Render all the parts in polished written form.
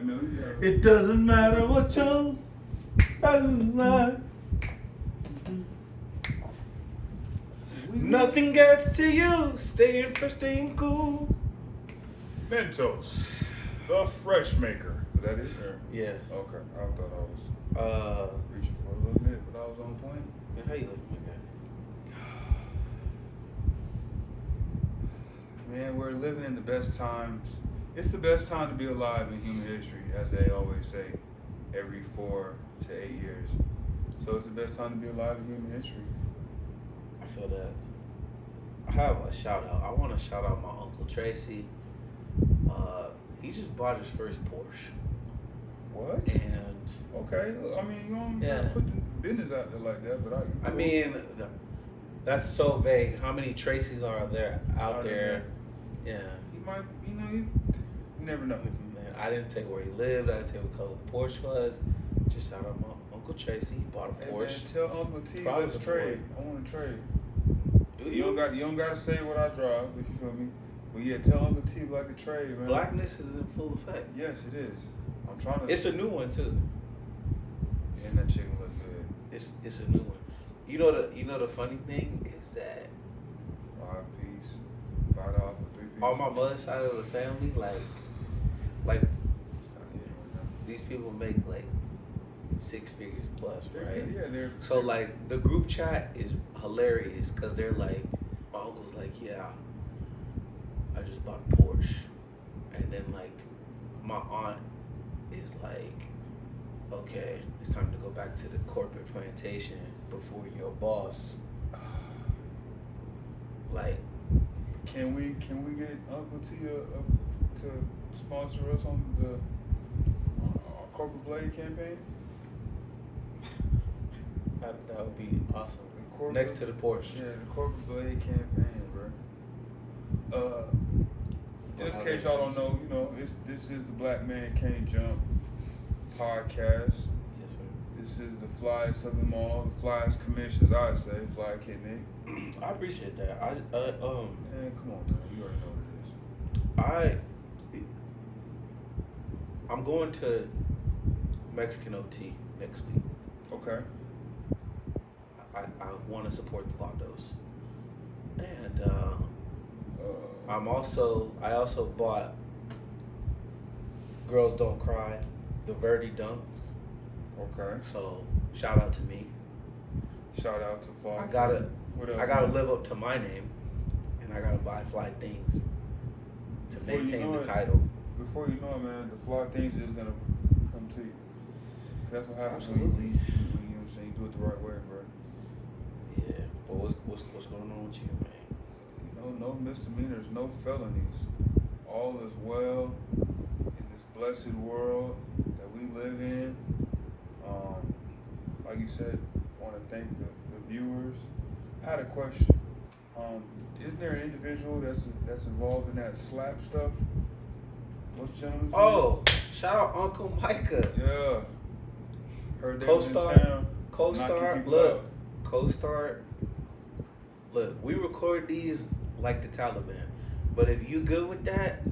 man. It doesn't matter what you doesn't matter. Nothing gets to you. Staying fresh, staying cool. Mentos, the fresh maker. Is that it? Or? Yeah. Okay. I thought I was reaching for a little bit, but I was on point. Man, how you looking, man? Man, we're living in the best times. It's the best time to be alive in human history, as they always say, every 4 to 8 years. So it's the best time to be alive in human history. I feel that. I have a shout out. I want to shout out my Uncle Tracy. He just bought his first Porsche. What? And okay, I mean, you don't yeah. put the business out there like that, but I mean, that's so vague. How many Tracys are there out there? Yeah. He might, you never know. Man, I didn't say where he lived. I didn't say what color the Porsche was. Just shout out my Uncle Tracy. He bought a Porsche. Hey man, tell Uncle T let's trade. I want to trade. Do you don't got to say what I drive, but you feel me? But yeah, tell Uncle T like a trade, man. Blackness is in full effect. Yes, it is. I'm trying to. It's a new one too. And that chicken looks good. It's a new one. You know the funny thing is that $5 for 3 pieces. on my mother's side of the family, like these people make like 6 figures plus, right? Yeah, they're so like the group chat is hilarious because they're like, my uncle's like, yeah, I just bought a Porsche, and then like my aunt is like, okay, it's time to go back to the corporate plantation before you're a boss. Like, can we get Uncle T to sponsor us on the Corporate Blade campaign? that would be awesome. Next to the Porsche. Yeah, the Corporate Blade campaign, bro. Just in case y'all don't know, this is the Black Man Can't Jump podcast. Yes, sir. This is the flyest of them all, the flyest commissions, I say, Fly Kid Nick. I appreciate that. Man, come on, man, you already know what it is. I'm going to Mexican OT next week. Okay. I want to support the Vatos. And I also bought Girls Don't Cry, the Verdi Dunks. Okay. So shout out to me. Shout out to Fly. I gotta live up to my name, and I gotta buy fly things to maintain the title. Before you know it, man, the fly things is gonna come to you. That's what happens when you know what I'm saying, you do it the right way, bro. Yeah, but what's going on with you, man? No misdemeanors, no felonies. All is well in this blessed world that we live in. Like you said, I want to thank the viewers. I had a question. Isn't there an individual that's involved in that slap stuff? What's the gentleman's name? Oh, shout out Uncle Micah. Yeah. Heard they was in Co-star. town. Co-star, look. Co-star. Look, we record these like the Taliban. But if you good with that,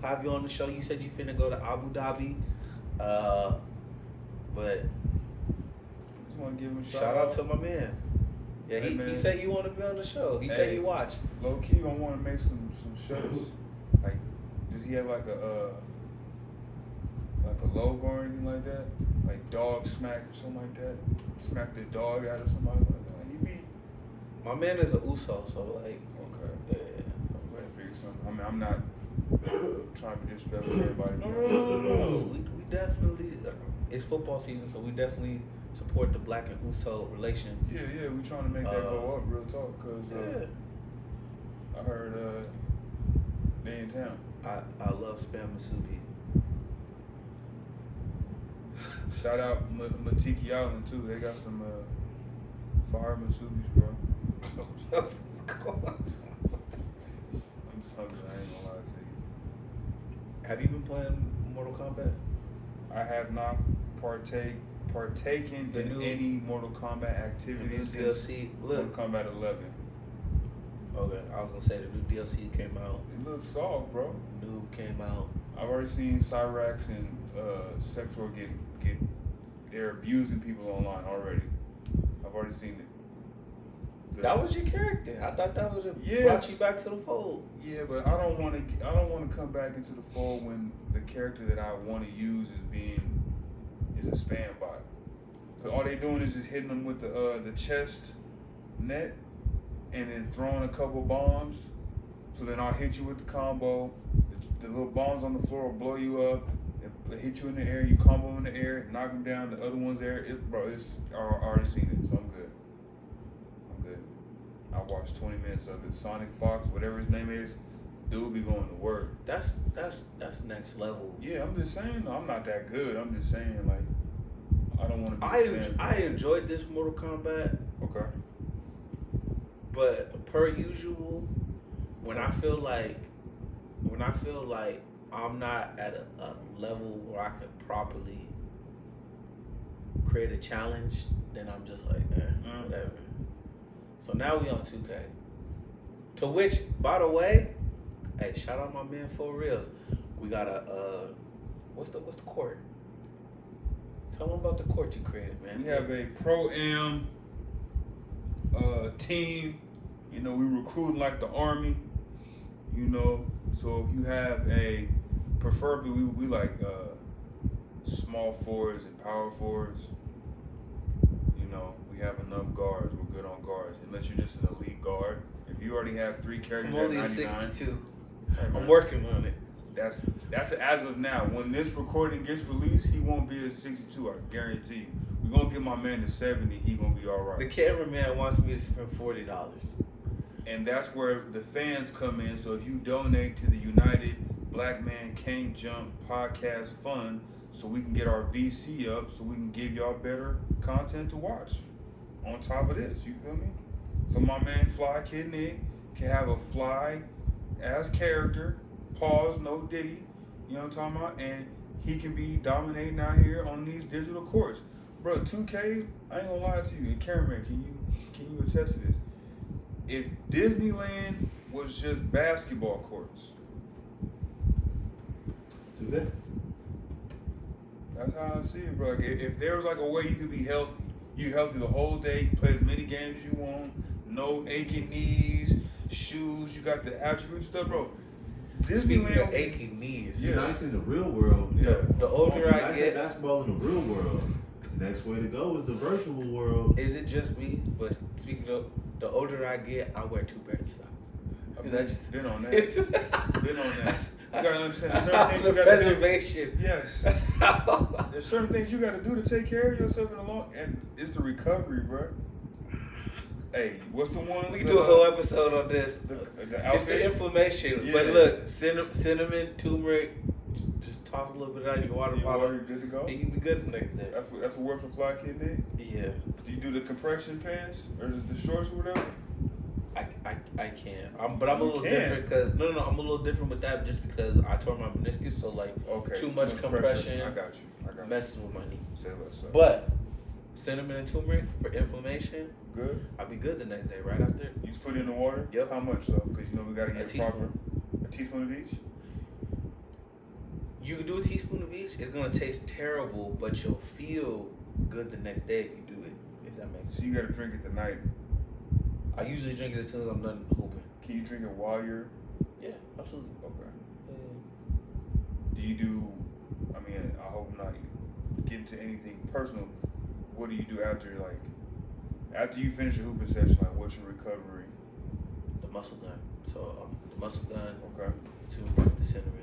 have you on the show. You said you finna go to Abu Dhabi. But Just want to give him a shout out to my man. Yeah, hey, he said you want to be on the show. He said he watched. Low key, I want to make some shows. Like, does he have like a logo or anything like that? Like dog smack or something like that? Smack the dog out of somebody like that. He be. My man is a Uso, so like. Okay. Yeah. I'm ready to figure something. I mean, I'm not trying to be disrespectful to everybody. No. We definitely. It's football season, so we definitely support the Black and Uso relations. Yeah, we trying to make that go up, real talk, cause I heard they in town. I love Spam Masubi. Shout out Matiki Island too. They got some fire Masubis, bro. That's cool. I'm just hungry. I ain't gonna lie to you. Have you been playing Mortal Kombat? I have not partaken in any Mortal Kombat activities since DLC. Mortal Kombat 11. Okay, I was gonna say the new DLC came out. It looks soft, bro. New came out. I've already seen Cyrax and Sector get they're abusing people online already. I've already seen it. That was your character. I thought that was brought you back to the fold. Yeah, but I don't want to come back into the fold when the character that I want to use is a spam bot. Cause all they doing is just hitting them with the chest net and then throwing a couple bombs. So then I'll hit you with the combo. The little bombs on the floor will blow you up. They hit you in the air. You combo in the air, knock them down. The other one's there. I already seen it, so I'm good. I watched 20 minutes of it. Sonic Fox, whatever his name is, dude be going to work. That's next level. Yeah, I'm just saying. I'm not that good. I'm just saying, like, I don't want to be. I enjoyed this Mortal Kombat. Okay. But per usual, when I feel like I'm not at a level where I can properly create a challenge, then I'm just like, whatever. So now we on 2K. To which, by the way, hey, shout out my man For Reals. We got a what's the court? Tell them about the court you created, man. We have a pro-am team. You know, we recruiting like the Army. You know, so if you have preferably we like small forwards and power forwards. You know, we have enough guards. We're good on guards. Unless you're just an elite guard. If you already have 3 characters I'm only at a 99, 62. hey, I'm working on it. That's as of now. When this recording gets released, he won't be a 62. I guarantee you. We're gonna get my man to 70. He gonna be all right. The cameraman wants me to spend $40. And that's where the fans come in. So if you donate to the United Black Man Can't Jump Podcast Fund, so we can get our VC up, so we can give y'all better content to watch. On top of this, you feel me? So my man Fly Kid Nick can have a fly ass character, pause, no Diddy, you know what I'm talking about? And he can be dominating out here on these digital courts. Bro, 2K, I ain't gonna lie to you, and cameraman, can you attest to this? If Disneyland was just basketball courts, 2K? That's how I see it, bro. Like, if there was like a way you could be healthy, you healthy the whole day, you play as many games as you want, no aching knees, shoes, you got the attribute stuff, bro. Speaking Disneyland, of aching knees, Yeah, nice in the real world. Yeah. the older I Nice at get, basketball in the real world. Next way to go is the virtual world. is it just me? But speaking of, the older I get, I wear 2 pairs of socks. I've Is that just been on that. It's, Been on that. You gotta understand. That's There's how certain things the you gotta do. preservation. Yes. That's how. There's certain things you gotta do to take care of yourself in the long, and it's the recovery, bro. Hey, what's the one? We can do a whole episode on this. The It's the inflammation. Yeah. But look, cinnamon, turmeric, just toss a little bit out of your water bottle, You're good to go. and you be good the next day. That's what works for Fly Kid Nick. Yeah, Do you do the compression pants or the shorts or whatever? I can't. But I'm a You little can. different because I'm a little different with that just because I tore my meniscus. So like Okay. too much compression I got you. messes with my knee. Say less. But cinnamon and turmeric for inflammation, Good. I'll be good the next day right after. You just put it in the water. Yep. How much though? Because you know we gotta A get teaspoon. proper. A teaspoon of each. You can do a teaspoon of each. It's gonna taste terrible, but you'll feel good the next day if you do it. If that makes sense. So you gotta drink it the night. I usually drink it as soon as I'm done hooping. Can you drink it while you're? Yeah, absolutely. Okay. Yeah. Do you do? I mean, I hope I'm not getting to anything personal. What do you do after you finish your hooping session? Like, what's your recovery? The muscle gun. So the muscle gun, Okay. turmeric, the cinnamon.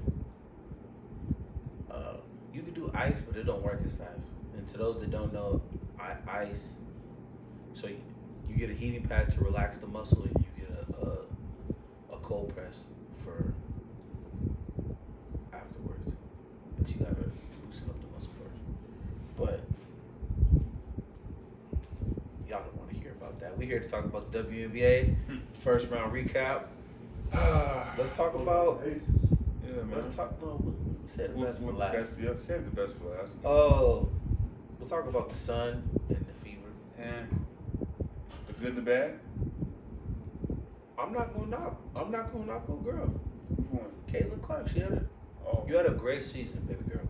You can do ice, but it don't work as fast. And to those that don't know, ice. So you get a heating pad to relax the muscle, and you get a cold press for afterwards. But you gotta loosen up the muscle first. But y'all don't want to hear about that. We're here to talk about the WNBA first round recap. Let's talk about. Yeah, man. Let's talk. No, we said the best for What's the last. best? Yeah, save the best for last. Oh, we'll talk about the sun and the fever. And the good and the bad. I'm not gonna knock on girl. Which one? Caitlin Clark. She had it. Oh, all. You had a great season, baby girl.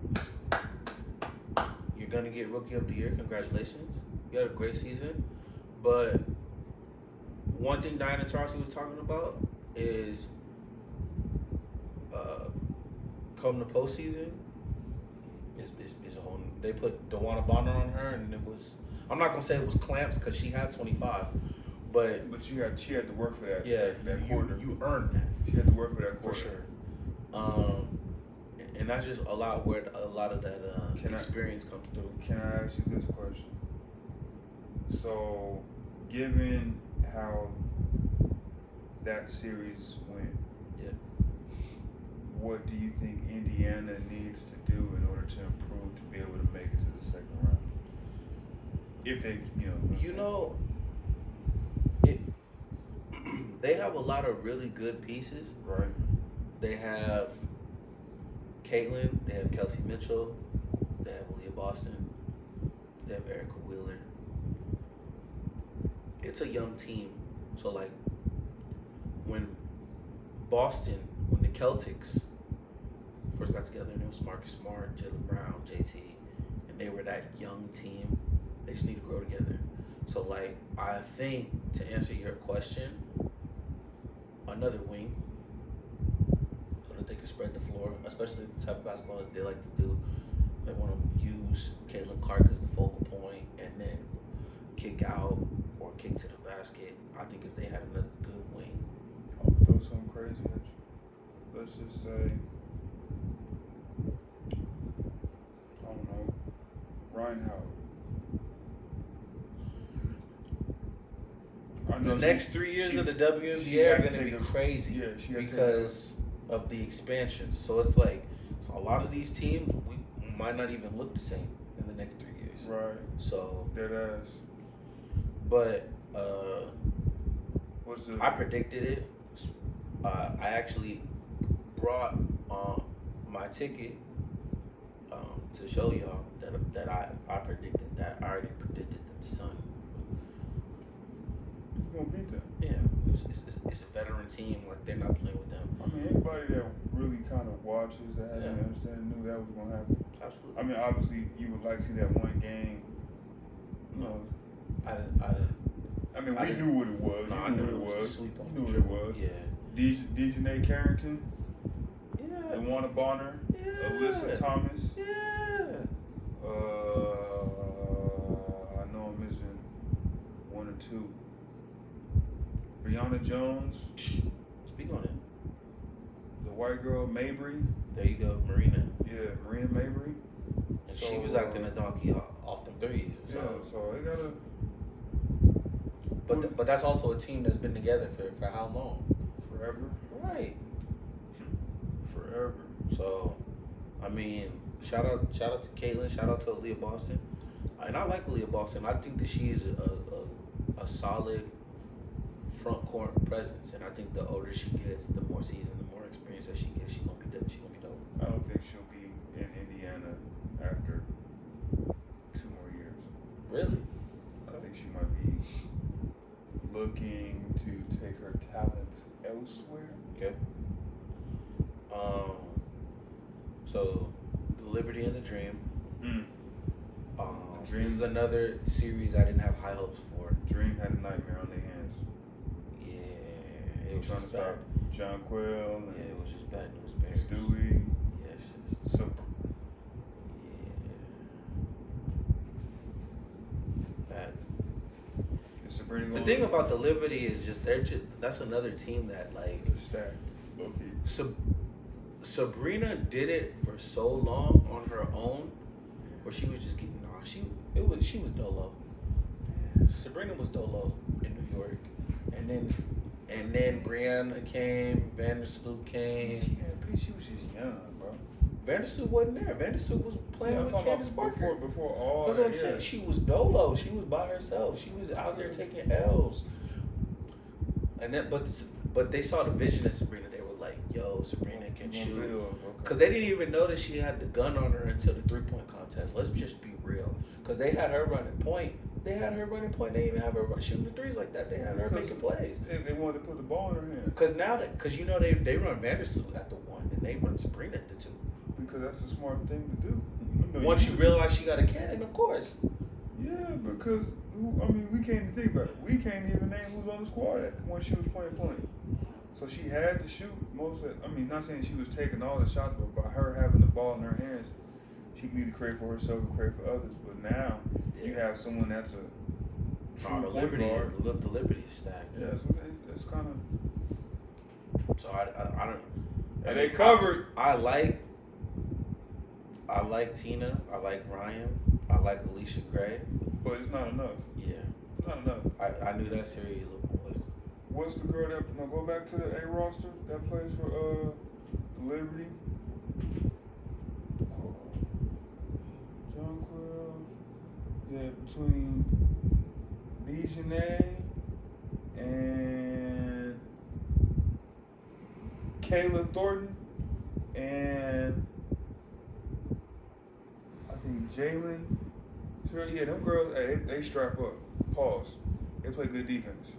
You're gonna get Rookie of the Year. Congratulations. You had a great season. But one thing Diana Taurasi was talking about is come the postseason is a whole. They put DeWanna Bonner on her, and it was. I'm not gonna say it was clamps because she had 25, but she had to work for that. yeah, that quarter. You earned that. She had to work for that For quarter. sure. And that's just a lot where a lot of that experience comes through. Can I ask you this question? So, given how that series went, Yeah. what do you think Indiana needs to do in order to improve to be able to make it to the second round? If they, they have a lot of really good pieces. right? They have Caitlin, they have Kelsey Mitchell, they have Aaliyah Boston, they have Erica Wheeler. It's a young team. So, like, when the Celtics first got together, and it was Marcus Smart, Jalen Brown, JT, and they were that young team, they just need to grow together. So, like, I think, to answer your question, another wing, so that they can spread the floor, especially the type of basketball that they like to do. They want to use Caitlin Clark as the focal point and then kick out or kick to the basket. I think if they had another good wing. I'll throw something crazy at you. Let's just say, I don't know, Ryan Howard. The next 3 years of the WNBA are going to be crazy because of the expansions. So it's like, a lot of these teams, we might not even look the same in the next 3 years. Right. So. Dead ass. But What's the? I predicted it. I actually brought my ticket to show y'all that I predicted that. I already predicted that the Sun. You're gonna beat them. Yeah, it's a veteran team. Like, they're not playing with them. I mean, anybody that really kind of watches that has an understanding knew that was gonna happen. Absolutely. I mean, obviously, you would like to see that one game. You know, I we knew what it was. No, You knew what it was. You knew what it was. Yeah. Dejanay Carrington, Yeah. DeWanna Bonner, Yeah. Alyssa Thomas. Yeah. I know I'm missing one or two. Brianna Jones, Speak on it. the white girl Mabry. There you go, Marina. Yeah, Marina Mabry. And she was acting a donkey off them threes. So. Yeah, so they gotta. But that's also a team that's been together for how long? Forever. Right. Forever. So, I mean, shout out to Caitlin, shout out to Aaliyah Boston, and I like Aaliyah Boston. I think that she is a solid front court presence, and I think the older she gets, the more seasoned, the more experience that she gets, she's gonna be dope. I don't think she'll be in Indiana after 2 more years. Really? I think she might be looking to take her talents elsewhere. Okay. So, the Liberty and the Dream. Dream. This is another series I didn't have high hopes for. Dream had a nightmare on their hands. Yeah, They were trying to stop John Quill and it was just bad news bears. Stewie. Yeah, it's just. So, Bad. is Sabrina The going thing about the Liberty is just that's another team that, like, stacked. Low-key. Sabrina did it for so long on her own, where she was just getting she was dolo. Sabrina was dolo in New York, and then Brianna came, Vandersloot came. She was just young, bro. Vandersloot wasn't there. Vandersloot was playing with Candace Parker. Before all. That's what I'm saying. She was dolo. She was by herself. She was out there taking L's. And then, but they saw the vision in Sabrina. They were like, "Yo, Sabrina can shoot." Because they didn't even know that she had the gun on her until the 3-point contest. Let's just be real. Because they had her running point. They didn't even have her shooting the threes like that. They had her making plays. They wanted to put the ball in her hand. Because they run Vandersloot at the 1 and they run Sabrina at the 2. because that's a smart thing to do. Once you realize she got a cannon, of course. Yeah, because we can't even think about it. We can't even name who's on the squad when she was playing point. So she had to shoot most of. Not saying she was taking all the shots, but by her having the ball in her hands, she can either create for herself or create for others. But now you have someone that's a true the point guard. the Liberty is stacked. Yeah, so it's kind of. So I don't. And they covered. I like Tina. I like Ryan. I like Alicia Gray. But it's not enough. Yeah. It's not enough. I knew that series was. What's the girl that go back to the A roster that plays for Liberty? Jonquil. Yeah, between Dejanay and Kayla Thornton and I think Jalen. Sure, yeah, them girls, they strap up. Pause. They play good defense.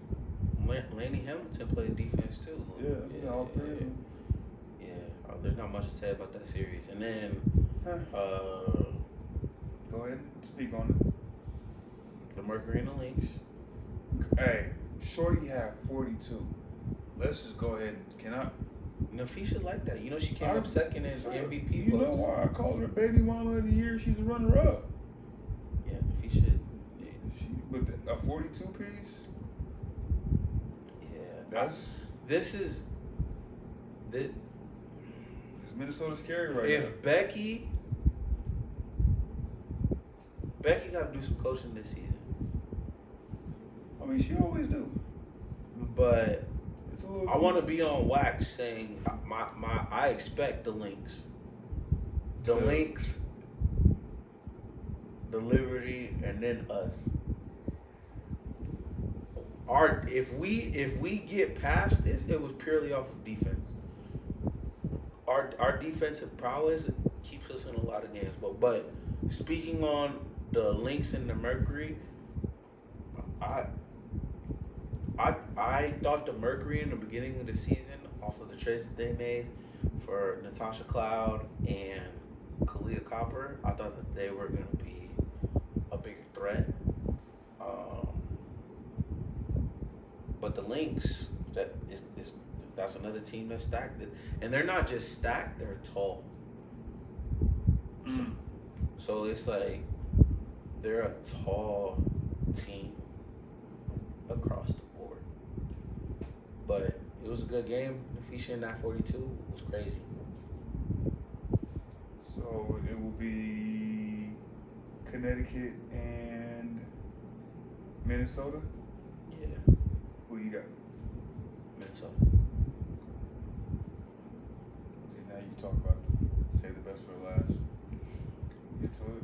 Laney Hamilton played defense too. Yeah, all three of them. Yeah, there's not much to say about that series. And then, go ahead and speak on it. The Mercury and the Lynx. Hey, Shorty had 42. Let's just go ahead. Can I? Nafisha like that. You know, she came up second in MVP You know votes. why I call her baby mama of the year? She's a runner-up. Yeah, Nafisha. But a 42 piece. This is Minnesota scary right now. If Becky got to do some coaching this season. She always do. But it's a little. I want to be on wax saying I expect the Lynx, the Liberty, and then us. If we get past this, it was purely off of defense. Our defensive prowess keeps us in a lot of games. But speaking on the Lynx and the Mercury, I thought the Mercury in the beginning of the season, off of the trades that they made for Natasha Cloud and Kalia Copper, I thought that they were going to be a bigger threat. But the Lynx, that's another team that's stacked. And they're not just stacked, they're tall. So it's like they're a tall team across the board. But it was a good game. Nafisha in that 42 was crazy. So it will be Connecticut and Minnesota? Yeah. Who do you got? Minnesota. Okay, now you talk about save the best for last. Get to it.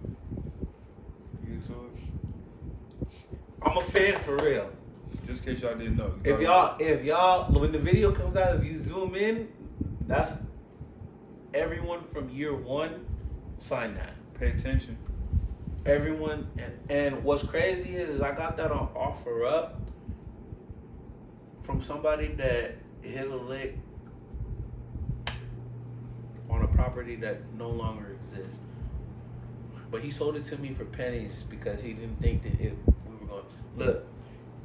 I'm a fan for real. Just in case y'all didn't know. If y'all, when the video comes out, if you zoom in, that's everyone from year one signed that. Pay attention. Everyone, and what's crazy is I got that on offer up from somebody that hit a lick on a property that no longer exists. But he sold it to me for pennies because he didn't think that we were going to. Look,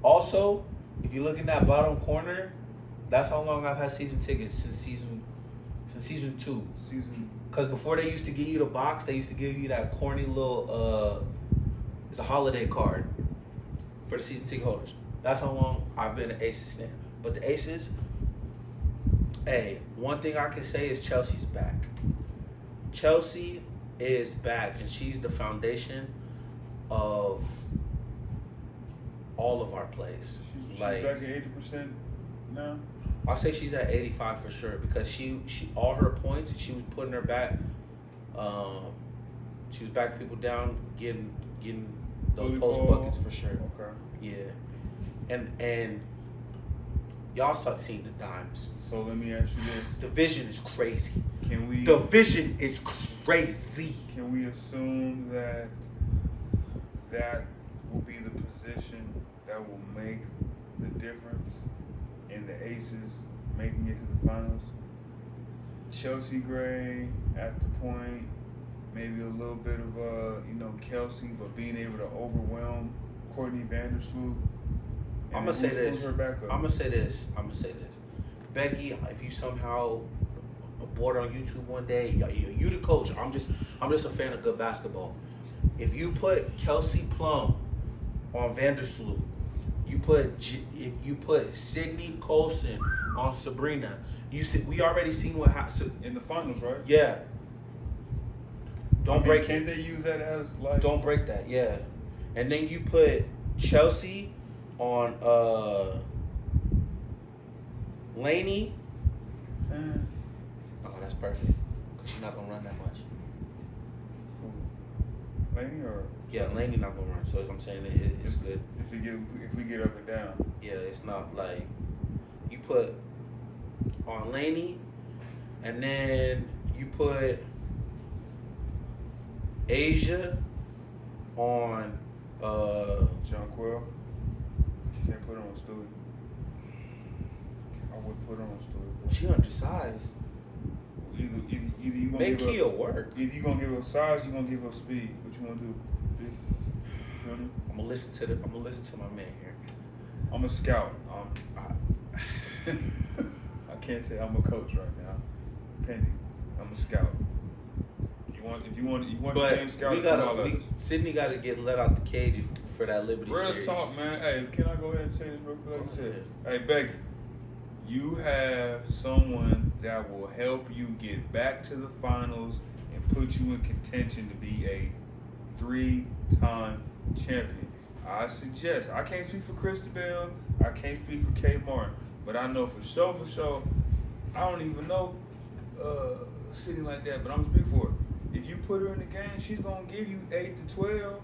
also, if you look in that bottom corner, that's how long I've had season tickets since season 2. Because before they used to give you the box, they used to give you that corny little, it's a holiday card for the season ticket holders. That's how long I've been an Aces fan. But the Aces, one thing I can say is Chelsea's back. Chelsea is back, and she's the foundation of all of our plays. She's back at 80% now? I'll say she's at 85 for sure because she all her points, she was putting her back. She was backing people down, getting those post buckets for sure. Okay. Yeah, and y'all start seeing the dimes. So let me ask you this: The vision is crazy. The vision is crazy. Can we assume that will be the position that will make the difference in the Aces making it to the finals? Chelsea Gray at the point, maybe a little bit of Kelsey, but being able to overwhelm Courtney Vandersloot. I'm gonna say this. Her backup? I'm gonna say this. Becky, if you somehow bored on YouTube one day, you the coach. I'm just a fan of good basketball. If you put Kelsey Plum on Vandersloot, if you put Sydney Colson on Sabrina, we already seen what happened in the finals, right? Yeah. Don't break Can they use that as like? Don't break that, yeah. And then you put Chelsea on Laney. Oh, that's perfect. Cause she's not gonna run that much. Laney or? Yeah, Laney not gonna run. So I'm saying it's good. If we get up and down. Yeah, it's not like you put on Laney, and then you put Asia on Jonquil. Can't put her on Stewie. I would put her on Stewie. She undersized. Either you gonna Make give Kia her, work. Either you gonna give her size, you gonna give her speed. What you wanna do? You wanna do? I'm gonna listen to my man here. I'm a scout. I can't say I'm a coach right now. Penny, I'm a scout. If you want your name scout. Sydney got to get let out the cage for that Liberty Real series. talk, man. Hey, can I go ahead and say this real quick? Like you said, hey, Becky, you have someone that will help you get back to the finals and put you in contention to be a 3-time champion. I suggest. I can't speak for Christabel. I can't speak for Kate Martin, but I know for sure. I don't even know Sydney like that, but I'm gonna speak for her. If you put her in the game, she's gonna give you 8 to 12.